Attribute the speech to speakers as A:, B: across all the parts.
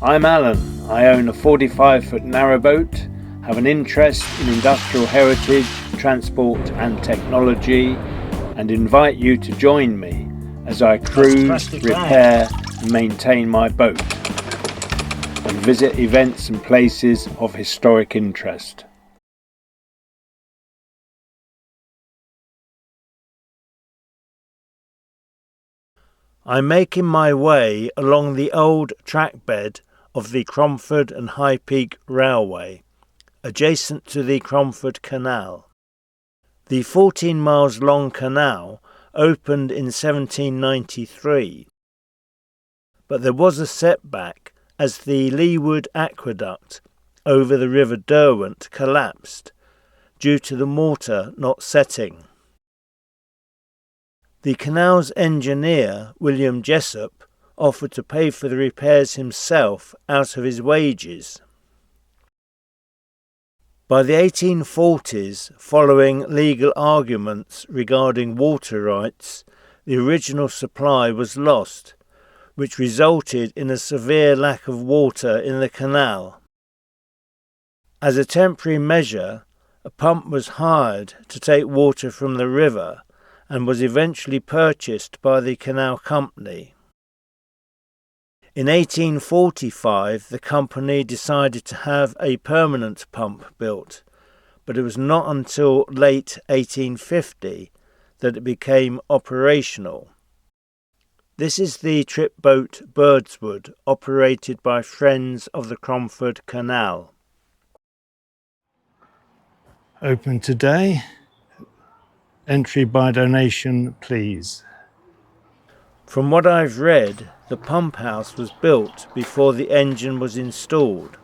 A: I'm Alan. I own a 45-foot narrowboat, have an interest in industrial heritage, transport and technology, and invite you to join me as I cruise, repair and maintain my boat, and visit events and places of historic interest. I'm making my way along the old trackbed of the Cromford and High Peak Railway, adjacent to the Cromford Canal. The 14 miles long canal opened in 1793, but there was a setback as the Leawood aqueduct over the River Derwent collapsed due to the mortar not setting. The canal's engineer, William Jessup, offered to pay for the repairs himself out of his wages. By the 1840s, following legal arguments regarding water rights, the original supply was lost, which resulted in a severe lack of water in the canal. As a temporary measure, a pump was hired to take water from the river and was eventually purchased by the canal company. In 1845, the company decided to have a permanent pump built, but it was not until late 1850 that it became operational. This is the trip boat Birdswood, operated by Friends of the Cromford Canal. Open today. Entry by donation, please. From what I've read, the pump house was built before the engine was installed,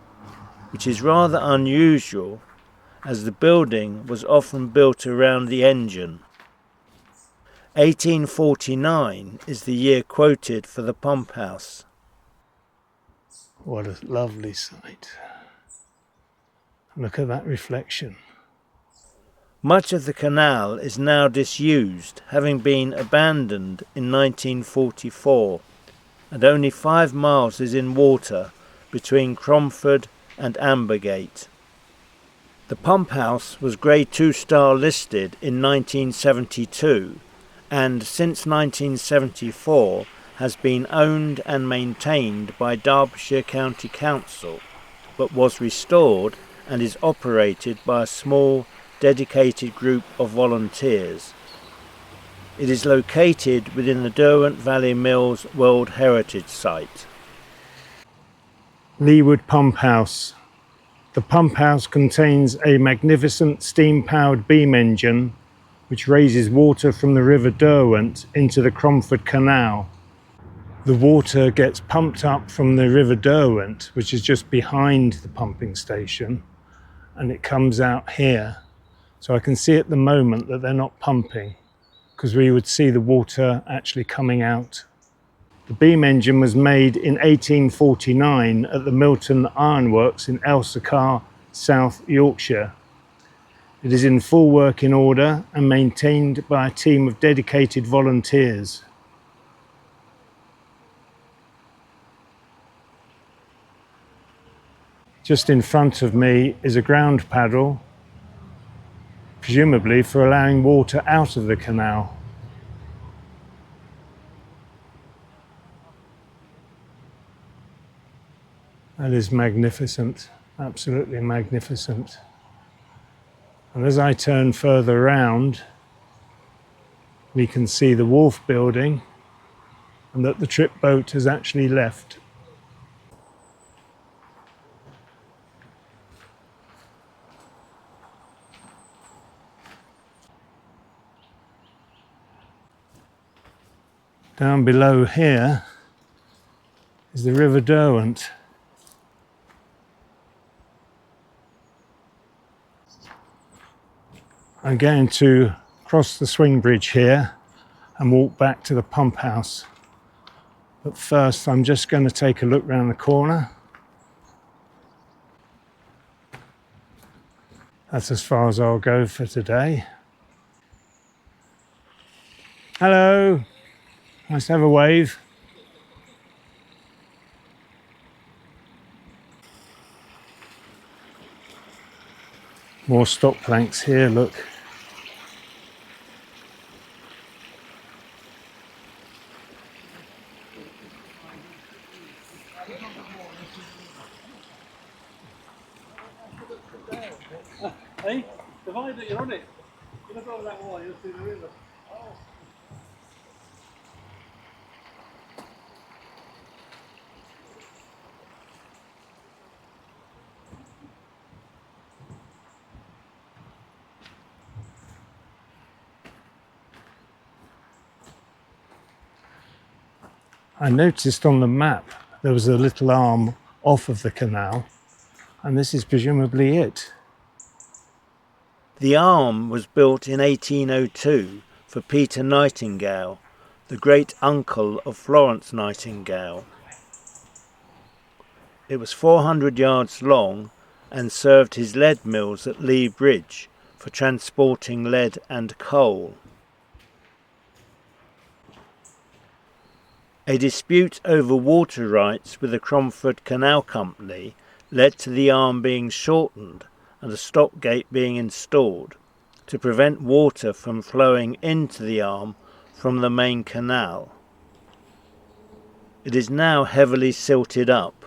A: which is rather unusual as the building was often built around the engine. 1849 is the year quoted for the pump house. What a lovely sight. Look at that reflection. Much of the canal is now disused, having been abandoned in 1944, and only 5 miles is in water between Cromford and Ambergate. The pump house was Grade 2-star listed in 1972, and since 1974 has been owned and maintained by Derbyshire County Council, but was restored and is operated by a small dedicated group of volunteers. It is located within the Derwent Valley Mills World Heritage Site. Leawood Pump House. The pump house contains a magnificent steam-powered beam engine which raises water from the River Derwent into the Cromford Canal. The water gets pumped up from the River Derwent, which is just behind the pumping station, and it comes out here. So I can see at the moment that they're not pumping, because we would see the water actually coming out. The beam engine was made in 1849 at the Milton Ironworks in Elsecar, South Yorkshire. It is in full working order and maintained by a team of dedicated volunteers. Just in front of me is a ground paddle, presumably for allowing water out of the canal. That is magnificent, absolutely magnificent. And as I turn further round, we can see the wharf building and that the trip boat has actually left. Down below here is the River Derwent. I'm going to cross the swing bridge here and walk back to the pump house. But first I'm just going to take a look round the corner. That's as far as I'll go for today. Hello. Nice to have a wave.
B: More stock planks here, look.
C: Hey, the vine that you're on it. You look over that wall, you'll see the river.
B: I noticed on the map there was a little arm off of the canal, and this is presumably it.
A: The arm was built in 1802 for Peter Nightingale, the great uncle of Florence Nightingale. It was 400 yards long and served his lead mills at Lea Bridge for transporting lead and coal. A dispute over water rights with the Cromford Canal Company led to the arm being shortened and a stop gate being installed to prevent water from flowing into the arm from the main canal. It is now heavily silted up.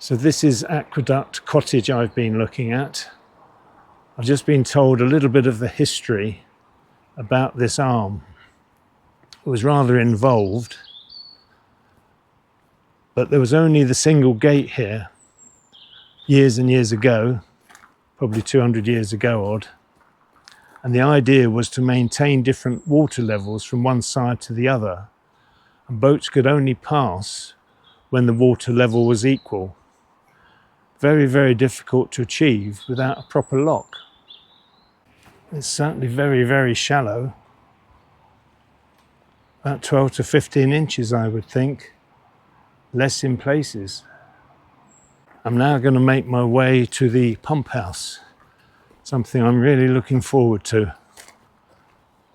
B: So this is Aqueduct Cottage I've been looking at. I've just been told a little bit of the history about this arm. It was rather involved, but there was only the single gate here years and years ago, probably 200 years ago odd, and the idea was to maintain different water levels from one side to the other, and boats could only pass when the water level was equal. Very, very difficult to achieve without a proper lock. It's certainly very, very shallow. About 12 to 15 inches, I would think, less in places. I'm now going to make my way to the pump house, something I'm really looking forward to.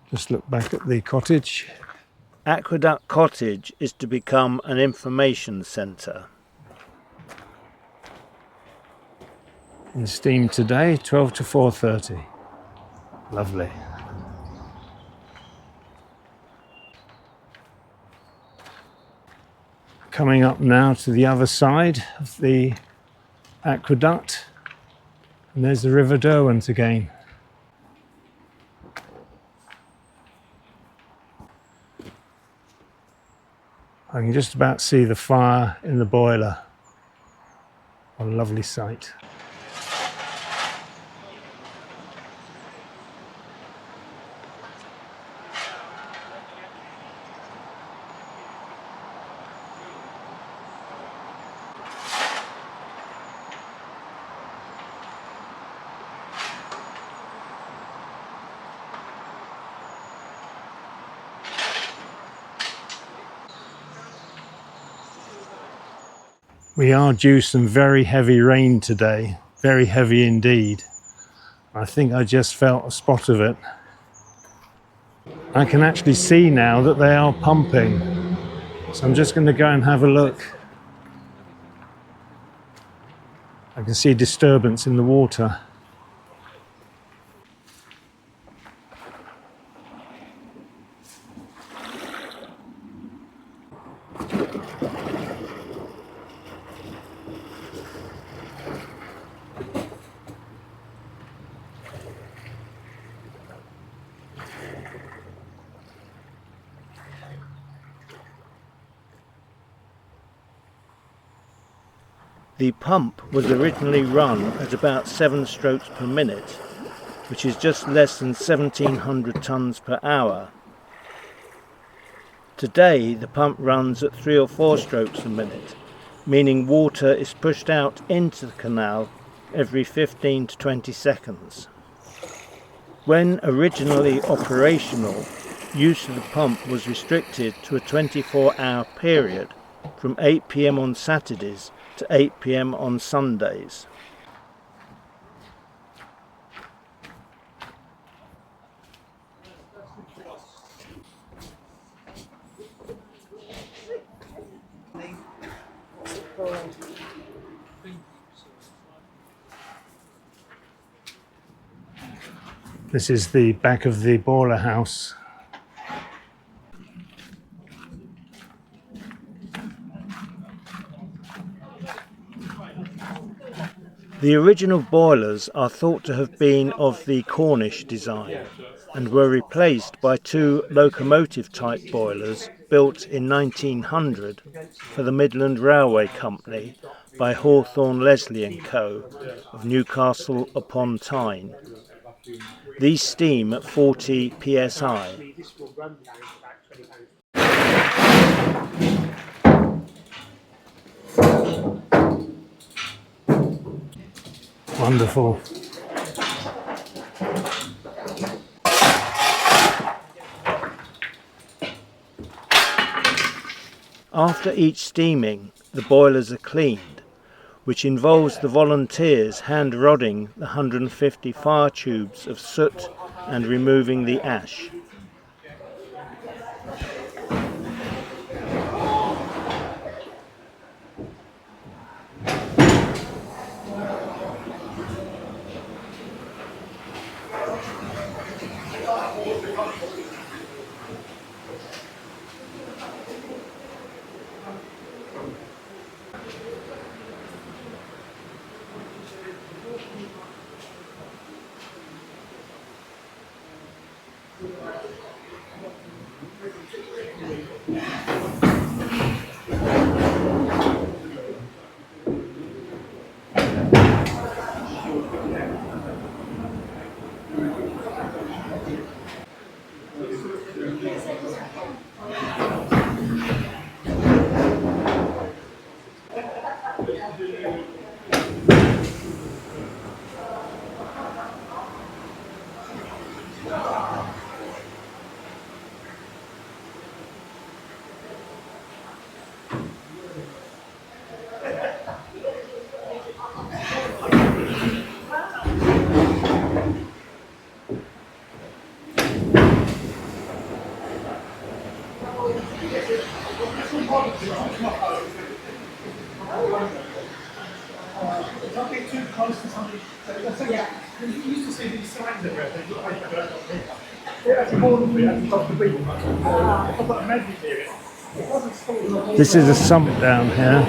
B: Just look back at the cottage.
A: Aqueduct Cottage is to become an information centre.
B: In steam today, 12 to 4:30. Lovely. Coming up now to the other side of the aqueduct, and there's the River Derwent again. I can just about see the fire in the boiler. What a lovely sight. We are due some very heavy rain today, very heavy indeed. I think I just felt a spot of it. I can actually see now that they are pumping, so I'm just going to go and have a look. I can see disturbance in the water.
A: The pump was originally run at about 7 strokes per minute, which is just less than 1,700 tonnes per hour. Today the pump runs at 3 or 4 strokes a minute, meaning water is pushed out into the canal every 15 to 20 seconds. When originally operational, use of the pump was restricted to a 24-hour period from 8 p.m. on Saturdays to 8 p.m. on Sundays.
B: This is the back of the boiler house.
A: The original boilers are thought to have been of the Cornish design and were replaced by two locomotive-type boilers built in 1900 for the Midland Railway Company by Hawthorne Leslie and Co. of Newcastle upon Tyne. These steam at 40 psi.
B: Wonderful.
A: After each steaming, the boilers are cleaned, which involves the volunteers hand rodding the 150 fire tubes of soot and removing the ash.
C: Don't get too close to something. You used to see these signs everywhere. They look like they're actually more than actually off the beat. I've got a magic near it.
B: This is a sump down here.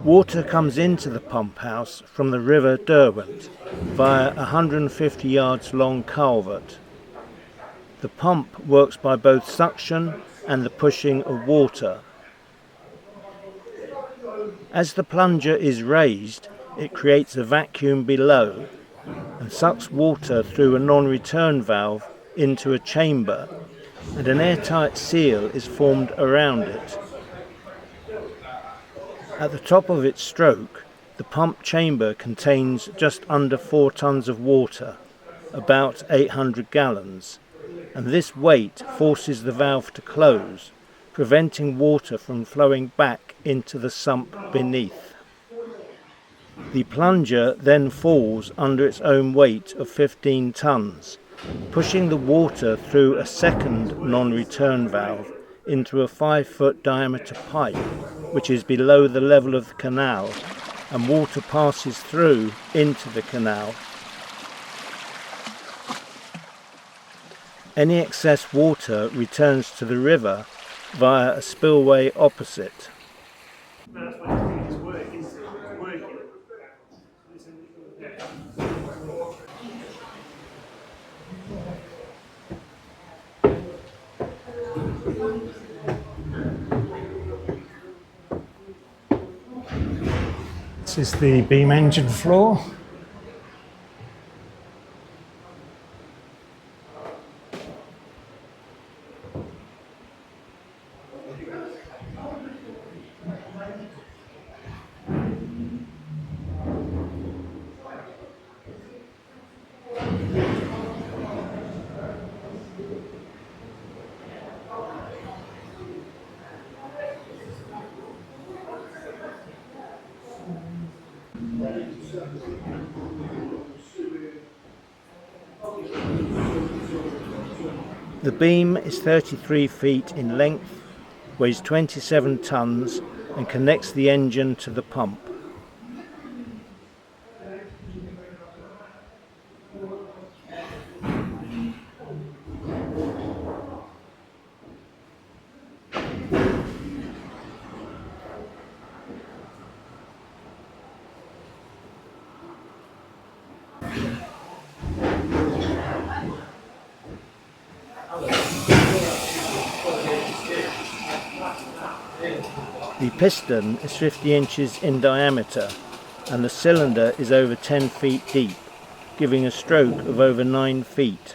A: Water comes into the pump house from the River Derwent via a 150 yards long culvert. The pump works by both suction and the pushing of water. As the plunger is raised, it creates a vacuum below and sucks water through a non-return valve into a chamber, and an airtight seal is formed around it. At the top of its stroke, the pump chamber contains just under 4 tons of water, about 800 gallons, and this weight forces the valve to close, preventing water from flowing back into the sump beneath. The plunger then falls under its own weight of 15 tons, pushing the water through a second non-return valve into a 5-foot diameter pipe, which is below the level of the canal, and water passes through into the canal. Any excess water returns to the river via a spillway opposite.
B: This is the beam engine floor.
A: The beam is 33 feet in length, weighs 27 tons and connects the engine to the pump. The piston is 50 inches in diameter and the cylinder is over 10 feet deep, giving a stroke of over 9 feet.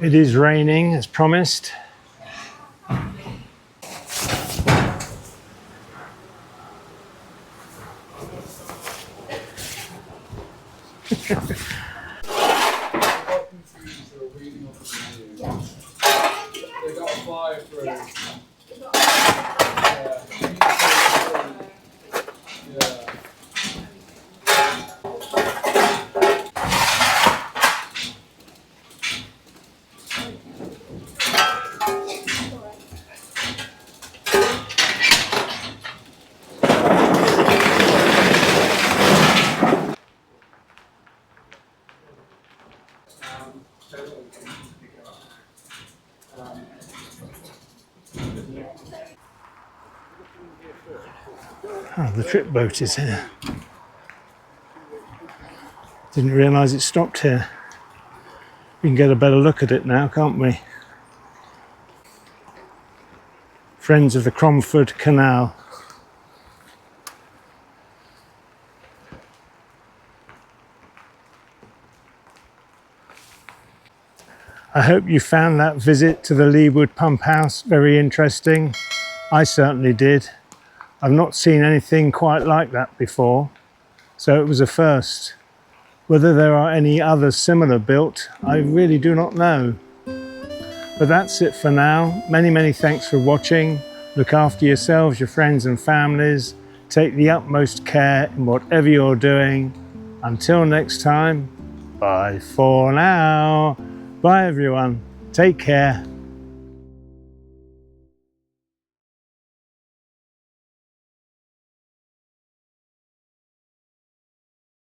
B: It is raining as promised. Oh, the trip boat is here. Didn't realise it stopped here. We can get a better look at it now, can't we? Friends of the Cromford Canal. I hope you found that visit to the Leawood Pump House very interesting. I certainly did. I've not seen anything quite like that before, so it was a first. Whether there are any others similar built, I really do not know. But that's it for now. Many thanks for watching. Look after yourselves, your friends and families. Take the utmost care in whatever you're doing. Until next time, bye for now. Bye everyone. Take care.